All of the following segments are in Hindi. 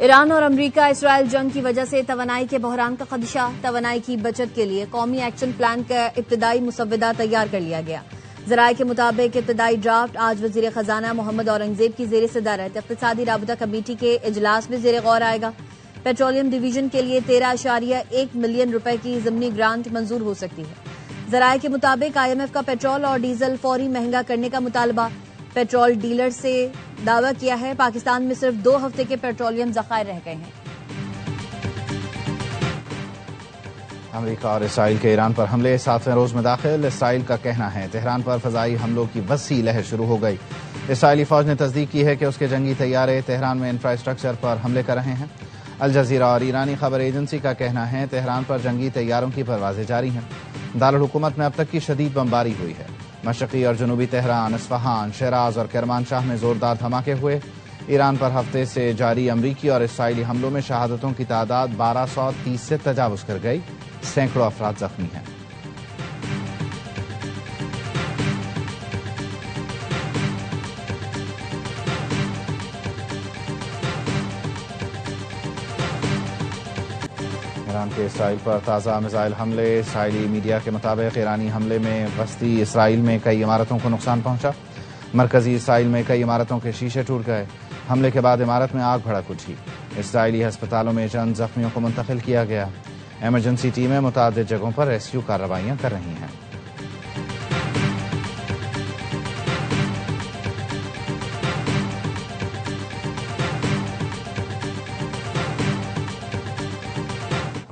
ईरान और अमेरिका इसराइल जंग की वजह से तवानाई के बहरान का खदशा। तवानाई की बचत के लिए कौमी एक्शन प्लान का इब्तदाई मुसव्वदा तैयार कर लिया गया। जराये के मुताबिक इब्तदाई ड्राफ्ट आज वजीर खजाना मोहम्मद औरंगजेब की जेर सदारत इक्तिसादी राबता कमेटी के इजलास में जेर गौर आएगा। पेट्रोलियम डिवीजन के लिए 13.1 मिलियन रुपए की ज़मीनी ग्रांट मंजूर हो सकती है। जराये के मुताबिक IMF का पेट्रोल और डीजल फौरी महंगा करने का मुतालबा। पेट्रोल डीलर से दावा किया है पाकिस्तान में सिर्फ 2 हफ्ते के पेट्रोलियम ज़खायर रह गए हैं। अमेरिका और इसराइल के ईरान पर हमले 7वें रोज में दाखिल। इसराइल का कहना है तेहरान पर फजाई हमलों की वसी लहर शुरू हो गई। इसराइली फौज ने तस्दीक की है कि उसके जंगी तैयारे तेहरान में इंफ्रास्ट्रक्चर पर हमले कर रहे हैं। अल जजीरा और ईरानी खबर एजेंसी का कहना है तेहरान पर जंगी तैयारों की परवाजें जारी हैं। दारुल हुकूमत में अब तक की शदीद बमबारी हुई है। मशरकी और जनूबी तेहरान, इसफहान, शराज और करमानशाह में जोरदार धमाके हुए। ईरान पर हफ्ते से जारी अमरीकी और इसराइली हमलों में शहादतों की तादाद 1230 से तजावुज कर गई। सैकड़ों अफराद जख्मी हैं। ईरान के इसराइल पर ताज़ा मिसाइल हमले। इसराइली मीडिया के मुताबिक ईरानी हमले में वस्ती इसराइल में कई इमारतों को नुकसान पहुंचा। मरकजी इसराइल में कई इमारतों के शीशे टूट गए। हमले के बाद इमारत में आग भड़क उठी। इसराइली अस्पतालों में चंद जख्मियों को मुंतकिल किया गया। इमरजेंसी टीमें मुतादिद जगहों पर रेस्क्यू कार्रवाइयां कर रही हैं।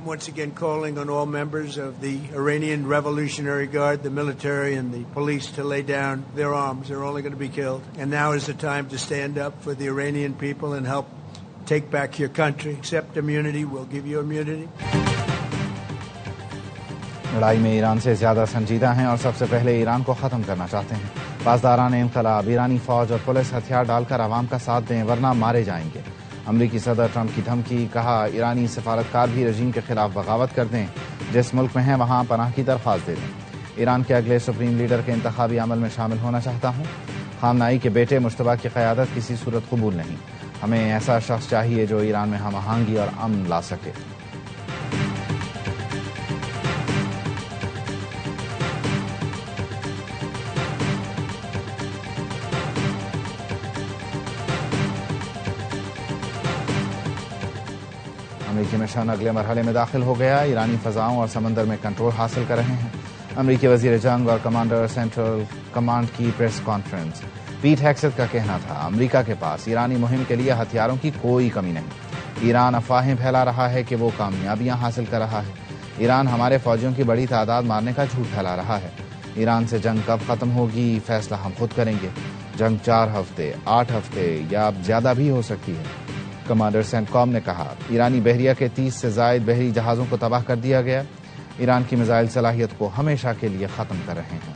Once again calling on all members of the Iranian Revolutionary Guard, the military and the police to lay down their arms. They're only going to be killed. And now is the time to stand up for the Iranian people and help take back your country. Accept immunity. We'll give you immunity. लड़ाई में ईरान से ज्यादा संजीदा हैं और सबसे पहले ईरान को खत्म करना चाहते हैं। पासदारान इनकलाब, ईरानी फौज और पुलिस हथियार डालकर आवाम का साथ दें वरना मारे जाएंगे। अमरीकी सदर ट्रंप की धमकी। कहा ईरानी सफारतकार भी रजीम के खिलाफ बगावत कर दें। जिस मुल्क में हैं वहां पनाह की दरख्वास्त दे दें। ईरान के अगले सुप्रीम लीडर के इंतखाबी अमल में शामिल होना चाहता हूं। खामनाई के बेटे मुश्तबा की क़यादत किसी सूरत कबूल नहीं। हमें ऐसा शख्स चाहिए जो ईरान में हम आहंगी और अमन ला सके। अमरीकी मिशन अगले मरहले में दाखिल हो गया। ईरानी फजाओं और समंदर में कंट्रोल हासिल कर रहे हैं। अमरीकी वजीर जंग और कमांडर सेंट्रल कमांड की प्रेस कॉन्फ्रेंस। पीट हेक्सेथ का कहना था अमरीका के पास ईरानी मुहिम के लिए हथियारों की कोई कमी नहीं। ईरान अफवाहें फैला रहा है कि वो कामयाबियां हासिल कर रहा है। ईरान हमारे फौजियों की बड़ी तादाद मारने का झूठ फैला रहा है। ईरान से जंग कब खत्म होगी फैसला हम खुद करेंगे। जंग 4 हफ्ते, 8 हफ्ते या ज्यादा भी हो सकती है। कमांडर सेंटकॉम ने कहा ईरानी बहरिया के 30 से जायद बहरी जहाजों को तबाह कर दिया गया। ईरान की मिसाइल सलाहियत को हमेशा के लिए खत्म कर रहे हैं।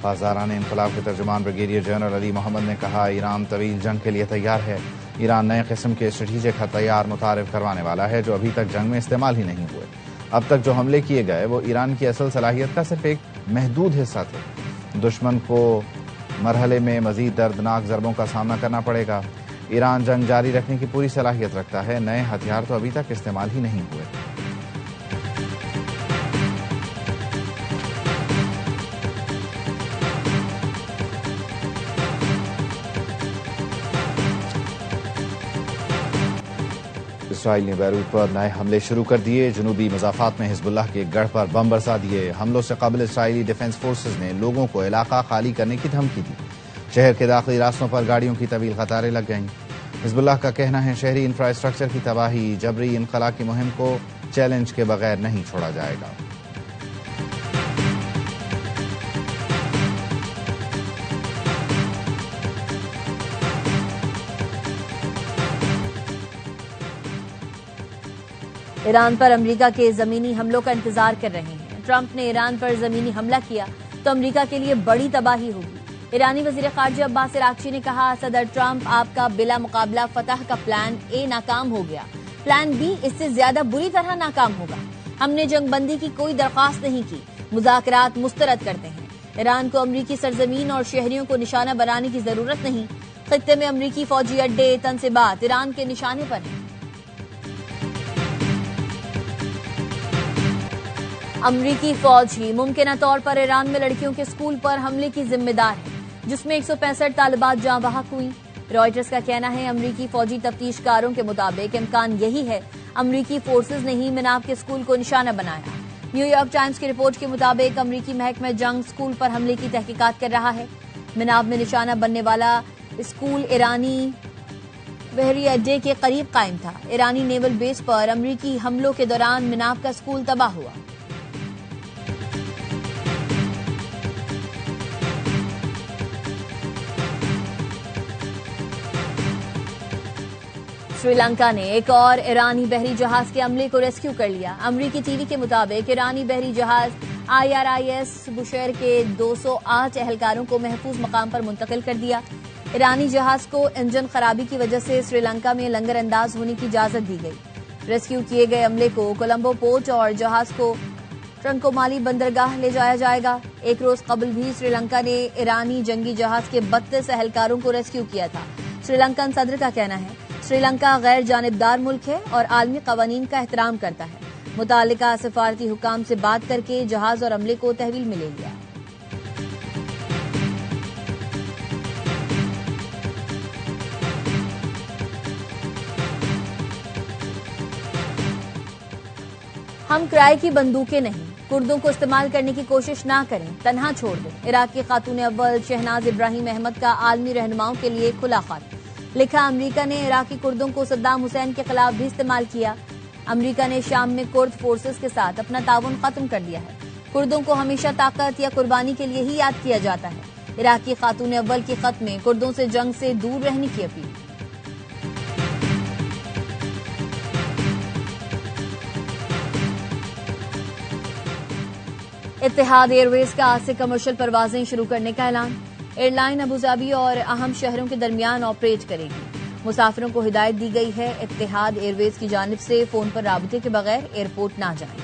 बाजारान इनकलाब के तर्जुमान ब्रिगेडियर जनरल अली मोहम्मद ने कहा ईरान तवील जंग के लिए तैयार है। ईरान नए किस्म के स्ट्रेटेजिक हथियार मुतारिफ करवाने वाला है जो अभी तक जंग में इस्तेमाल ही नहीं हुए। अब तक जो हमले किए गए वो ईरान की असल सलाहियत का सिर्फ एक महदूद हिस्सा थे। दुश्मन को मरहले में मजीद दर्दनाक ज़रबों का सामना करना पड़ेगा। ईरान जंग जारी रखने की पूरी सलाहियत रखता है। नए हथियार तो अभी तक इस्तेमाल ही नहीं हुए। इसराइल ने बैरूत पर नए हमले शुरू कर दिए। जनूबी मज़ाफ़ात में हिज़्बुल्लाह के गढ़ पर बम बरसा दिए। हमलों से कबल इसराइली डिफेंस फोर्सेज ने लोगों को इलाका खाली करने की धमकी दी। शहर के दाखिली रास्तों पर गाड़ियों की तवील कतारें लग गईं। हिज़्बुल्लाह का कहना है शहरी इंफ्रास्ट्रक्चर की तबाही जबरी इनखला की मुहिम को चैलेंज के बगैर नहीं छोड़ा जाएगा। ईरान पर अमेरिका के जमीनी हमलों का इंतजार कर रहे हैं। ट्रंप ने ईरान पर जमीनी हमला किया तो अमेरिका के लिए बड़ी तबाही होगी। ईरानी वजीर खारजा अब्बास अरागची ने कहा सदर ट्रंप आपका बिला मुकाबला फतह का प्लान ए नाकाम हो गया। प्लान बी इससे ज्यादा बुरी तरह नाकाम होगा। हमने जंगबंदी की कोई दरख्वास्त नहीं की, मुज़ाकरात मुस्तरद करते हैं। ईरान को अमरीकी सरजमीन और शहरियों को निशाना बनाने की जरूरत नहीं। खित्ते में अमरीकी फौजी अड्डे, तनसीबात ईरान के निशाने पर हैं। अमरीकी फौज ही मुमकिन तौर पर ईरान में लड़कियों के स्कूल पर हमले की जिम्मेदार है, जिसमें 165 तालिबात जाँ बहक हुई। रॉयटर्स का कहना है अमरीकी फौजी तफ्तीशकारों के मुताबिक इम्कान यही है अमरीकी फोर्सेज ने ही मिनाब के स्कूल को निशाना बनाया। न्यूयॉर्क टाइम्स की रिपोर्ट के मुताबिक अमरीकी महकमा जंग स्कूल पर हमले की तहकीकात कर रहा है। मिनाब में निशाना बनने वाला स्कूल ईरानी बहरी अड्डे के करीब कायम था। ईरानी नेवल बेस पर अमरीकी हमलों के दौरान मिनाब का स्कूल तबाह हुआ। श्रीलंका ने एक और ईरानी बहरी जहाज के अमले को रेस्क्यू कर लिया। अमरीकी टीवी के मुताबिक ईरानी बहरी जहाज IRIS बुशेर के 208 एहलकारों को महफूज मकाम पर मुंतकिल कर दिया। ईरानी जहाज को इंजन खराबी की वजह से श्रीलंका में लंगर अंदाज होने की इजाजत दी गई। रेस्क्यू किए गए अमले को कोलंबो पोर्ट और जहाज को ट्रंकोमाली बंदरगाह ले जाया जाएगा। एक रोज कबल भी श्रीलंका ने ईरानी जंगी जहाज के 32 एहलकारों को रेस्क्यू किया था। श्रीलंकन सदर का कहना है श्रीलंका गैर जानिबदार मुल्क है और आलमी कवानीन का एहतराम करता है। मुतालिका सफारती हुकाम से बात करके जहाज और अमले को तहवील में ले लिया। हम किराए की बंदूकें नहीं, कुर्दों को इस्तेमाल करने की कोशिश ना करें, तन्हा छोड़ दें। इराक की खातून अव्वल शहनाज इब्राहिम अहमद का आलमी रहनुमाओं के लिए खुला खत लिखा। अमरीका ने इराकी कुर्दों को सद्दाम हुसैन के खिलाफ भी इस्तेमाल किया। अमरीका ने शाम में कुर्द फोर्सेस के साथ अपना ताउन खत्म कर दिया है। कुर्दों को हमेशा ताकत या कुर्बानी के लिए ही याद किया जाता है। इराकी खातून अव्वल की खत में कुर्दों से जंग से दूर रहने की अपील। इत्तेहाद एयरवेज का आज से कमर्शियल परवाजें शुरू करने का ऐलान। एयरलाइन अबूधाबी और अहम शहरों के दरमियान ऑपरेट करेगी। मुसाफिरों को हिदायत दी गई है इत्तेहाद एयरवेज की जानिब से फोन पर राबते के बगैर एयरपोर्ट ना जाएं।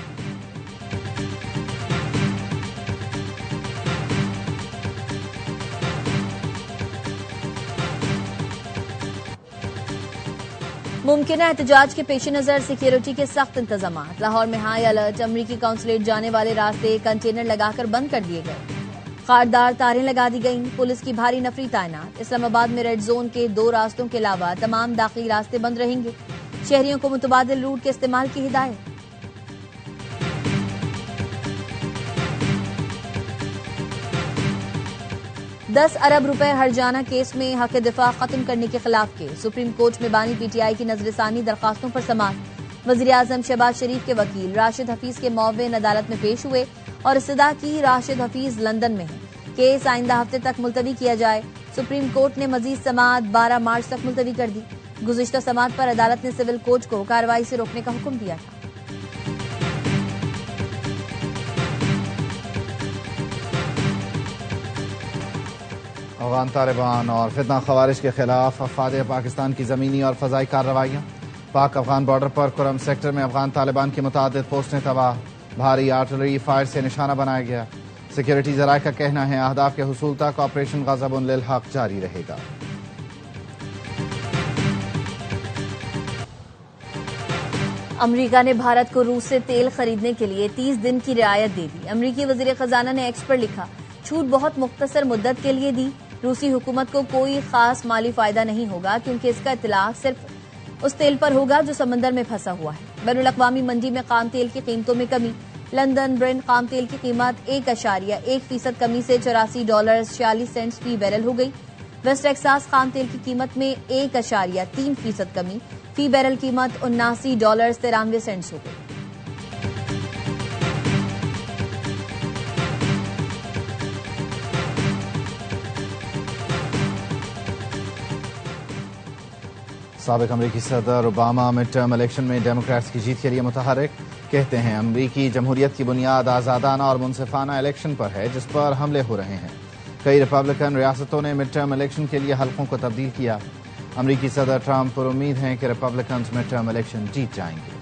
मुमकिन एहतजाज के पेश नजर सिक्योरिटी के सख्त इंतजाम। लाहौर में हाई अलर्ट। अमरीकी काउंसलेट जाने वाले रास्ते कंटेनर लगाकर बंद कर दिए गए। खारदार तारें लगा दी गईं। पुलिस की भारी नफरी तैनात। इस्लामाबाद में रेड जोन के 2 रास्तों के अलावा तमाम दाखिली रास्ते बंद रहेंगे। शहरियों को मुतबादिल रूट के इस्तेमाल की हिदायत। $10 अरब हर्जाना केस में हक दिफा खत्म करने के खिलाफ के सुप्रीम कोर्ट में बानी PTI की नजरसानी दरखास्तों पर समाअत। वजीर आजम शहबाज शरीफ के वकील राशिद हफीज के मुअव्विन अदालत में पेश हुए और इस्तदा की राशिद हफीज लंदन में है। केस आइंदा हफ्ते तक मुलतवी किया जाए। सुप्रीम कोर्ट ने मजीद समाअत 12 मार्च तक मुलतवी कर दी। गुज़िश्ता समाअत पर अदालत ने सिविल कोर्ट को कार्रवाई से रोकने का हुक्म दिया था। अफगान तालिबान और फितना खवारिज के खिलाफ अफवाज पाकिस्तान की जमीनी और फजाई कार्रवाइयाँ। पाक अफगान बॉर्डर पर कुरम सेक्टर में अफगान तालिबान की मुतादिद पोस्टें तबाह। भारी आर्टिलरी फायर से निशाना बनाया गया। सिक्योरिटी जराये का कहना है अहदाफ के हुसूल तक ऑपरेशन ग़ज़बुन लिल हक जारी रहेगा। अमरीका ने भारत को रूस से तेल खरीदने के लिए 30 दिन की रियायत दे दी। अमरीकी वज़ीर खजाना ने एक्स पर लिखा, छूट बहुत मुख्तसर मुद्दत के लिए दी। रूसी हुकूमत को कोई खास माली फायदा नहीं होगा क्योंकि इसका इतलाक सिर्फ उस तेल पर होगा जो समंदर में फंसा हुआ है। बैनुल अक़वामी मंडी में खाम तेल की कीमतों में कमी। लंदन ब्रेंट खाम तेल की कीमत 1.1% कमी से $84.46 फी बैरल हो गई। वेस्ट टेक्सास खाम तेल की कीमत में 1.3% कमी, फी बैरल कीमत $79.93 हो गई। साबिक अमरीकी सदर ओबामा मिड टर्म इलेक्शन में डेमोक्रेट्स की जीत के लिए मुतहर्रिक। कहते हैं अमरीकी जमहूरियत की बुनियाद आज़ादाना और मुनसिफाना इलेक्शन पर है जिस पर हमले हो रहे हैं। कई रिपब्लिकन रियासतों ने मिड टर्म इलेक्शन के लिए हल्कों को तब्दील किया। अमरीकी सदर ट्रंप पर उम्मीद है कि रिपब्लिकन्स मिड टर्म इलेक्शन जीत जाएंगे।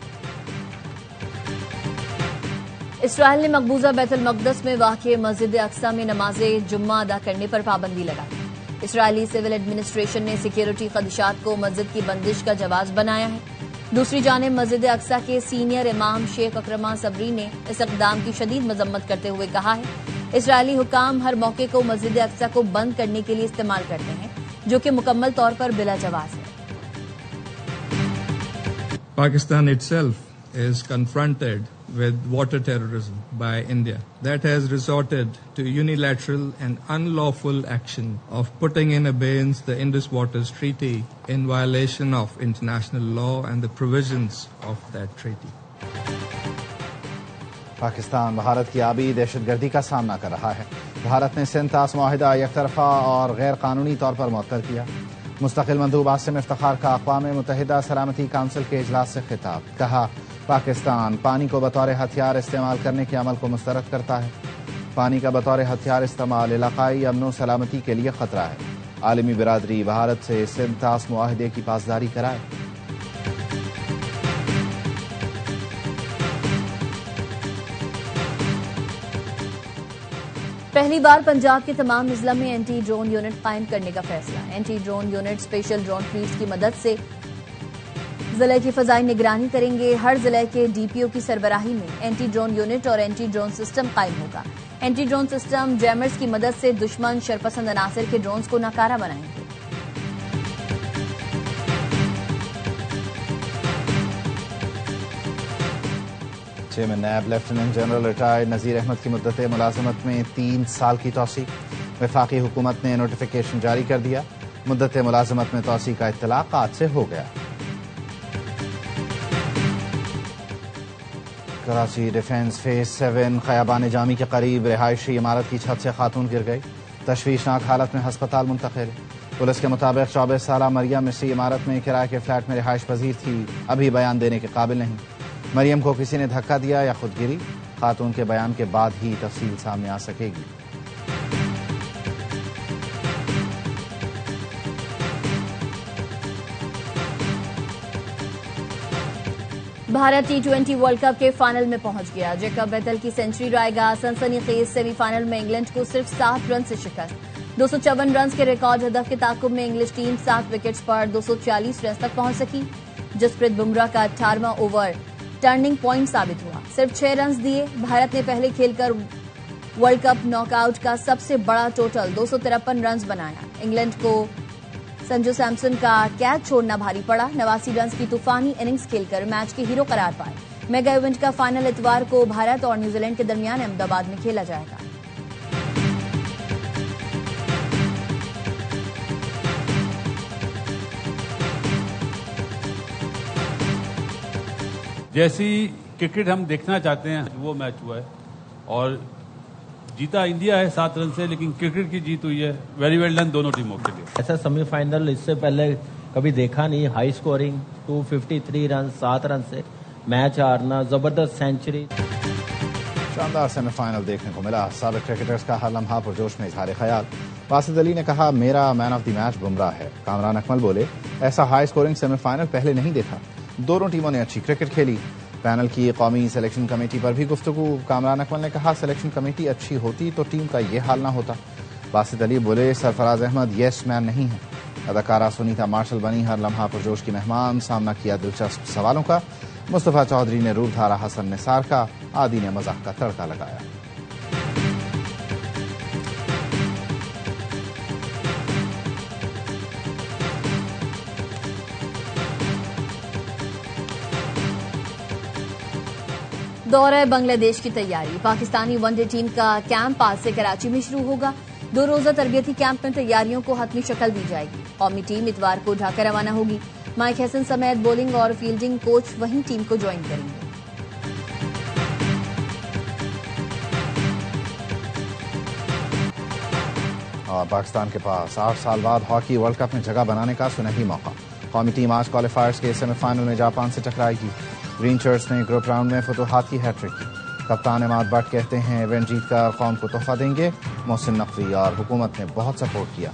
इसराइल ने मकबूजा बैतुल मक़दस में वाक़िए मस्जिद अक्सा में नमाज जुम्मा अदा करने पर पाबंदी लगाई। इसराइली सिविल एडमिनिस्ट्रेशन ने सिक्योरिटी खदशात को मस्जिद की बंदिश का जवाब बनाया है। दूसरी जानिब मस्जिद अक्सा के सीनियर इमाम शेख अकरमा सबरी ने इस इक़दाम की शदीद मजम्मत करते हुए कहा है, इसराइली हुकाम हर मौके को मस्जिद अक्सा को बंद करने के लिए इस्तेमाल करते हैं, जो कि मुकम्मल तौर पर बिला जवाज है। Pakistan itself is confronted with water terrorism by India that has resorted to unilateral and unlawful action of putting in abeyance the Indus Waters Treaty in violation of international law and the provisions of that treaty. Pakistan Bharat की आबी दहशतगर्दी का सामना कर रहा है। भारत ने सिंध तास मुआहिदा एकतरफा और गैर कानूनी तौर पर मुअत्तल किया। मुस्तकिल मंदूब आसिम इफ्तिखार का अक़वाम मुत्तहिदा सलामती काउंसिल के इजलास से खिताब, कहा पाकिस्तान पानी को बतौर हथियार इस्तेमाल करने के अमल को मुस्तरद करता है। पानी का बतौर हथियार इस्तेमाल इलाकाई अमन सलामती के लिए खतरा है। आलमी बिरादरी भारत से सिंध तास मुआहिदे की पासदारी कराए। पहली बार पंजाब के तमाम अजला में एंटी ड्रोन यूनिट कायम करने का फैसला। Anti drone unit special drone fleets की मदद से जिले की फजाई निगरानी करेंगे। हर जिले के डीपीओ की सरबराही में एंटी ड्रोन यूनिट और एंटी ड्रोन सिस्टम कायम होगा। एंटी ड्रोन सिस्टम जैमर्स की मदद से दुश्मन शरपसंद अनासर के ड्रोन्स को नाकारा बनाएंगे। में नायब लेफ्टिनेंट जनरल रिटायर्ड नज़ीर अहमद की मुद्दत मुलाजमत में 3 साल की तौसीक। वफाकी हुकूमत ने नोटिफिकेशन जारी कर दिया। मुद्दत मुलाजमत में तौसीक का इत्तलाक आज से हो गया। कराची डिफेंस फेज 7 खयाबान जामी के करीब रिहायशी इमारत की छत से खातून गिर गई। तशवीशनाक हालत में हस्पताल मुंतकिल। पुलिस के मुताबिक 24 साला मरियम इसी इमारत में किराए के फ्लैट में रिहाइश पजीर थी, अभी बयान देने के काबिल नहीं। मरियम को किसी ने धक्का दिया या खुद गिरी, खातून के बयान के बाद ही तफसील सामने आ सकेगी। भारत T20 वर्ल्ड कप के फाइनल में पहुंच गया। जैकब बेथल की सेंचुरी रायगा सनसनीखेज सेमीफाइनल में इंग्लैंड को सिर्फ 7 रन से शिकस्त। 254 रन के रिकॉर्ड हदफ के ताकुब में इंग्लिश टीम 7 विकेट्स पर 240 रन तक पहुंच सकी। जसप्रीत बुमराह का 18वां ओवर टर्निंग पॉइंट साबित हुआ। सिर्फ 6 रन दिए। भारत ने पहले खेलकर वर्ल्ड कप नॉकआउट का सबसे बड़ा टोटल 253 रन बनाया। इंग्लैंड को संजू सैमसन का कैच छोड़ना भारी पड़ा। 89 रन की तूफानी इनिंग्स खेलकर मैच के हीरो करार पाए। मेगा इवेंट का फाइनल इतवार को भारत और न्यूजीलैंड के दरमियान अहमदाबाद में खेला जाएगा। जैसी क्रिकेट हम देखना चाहते हैं वो मैच हुआ है और जीता इंडिया है 7 रन से, लेकिन क्रिकेट की जीत हुई है। वेरी वेल डन दोनों टीमों के लिए। ऐसा सेमीफाइनल इससे पहले कभी देखा नहीं। हाई स्कोरिंग 253 रन 7 रन से मैच हारना, जबरदस्त सेंचुरी। शानदार सेमीफाइनल देखने को मिला। साबिक क्रिकेटर्स का हर लम्हा पुरजोश में इजहार ख्याल। वासिद अली ने कहा, मेरा man of the match Bumrah है। कामरान अकमल बोले, ऐसा हाई स्कोरिंग सेमीफाइनल पहले नहीं देखा। दोनों टीमों ने अच्छी क्रिकेट खेली। पैनल की कौमी सिलेक्शन कमेटी पर भी गुफ्तगू। कामरान अकमल ने कहा, सिलेक्शन कमेटी अच्छी होती तो टीम का ये हाल ना होता। वासिद अली बोले, सरफराज अहमद येस मैन नहीं है। अदाकारा सुनीता मार्शल बनी हर लम्हा पुरजोश की मेहमान। सामना किया दिलचस्प सवालों का। मुस्तफा चौधरी ने रूप धारा हसन निसार का। आदि ने मजाक का तड़का लगाया। दौरे बांग्लादेश की तैयारी। पाकिस्तानी वनडे टीम का कैंप आज से कराची में शुरू होगा। 2 रोजा तरबियती कैंप में तैयारियों को हतमी शक्ल दी जाएगी। कौमी टीम इतवार को ढाका रवाना होगी। माइक हैसन समेत बॉलिंग और फील्डिंग कोच वहीं टीम को ज्वाइन करेंगे। और पाकिस्तान के पास 8 साल बाद हॉकी वर्ल्ड कप में जगह बनाने का सुनहरी मौका। कौमी टीम आज क्वालिफायर्स के सेमीफाइनल में जापान से टकराएगी। ग्रीन शर्ट्स ने ग्रुप राउंड में फतुहात की हैट्रिक की। कप्तान इमाद भट्ट कहते हैं, इवेंट जीतकर कौम को तोहफा देंगे। मोहसिन नकवी और हुकूमत ने बहुत सपोर्ट किया।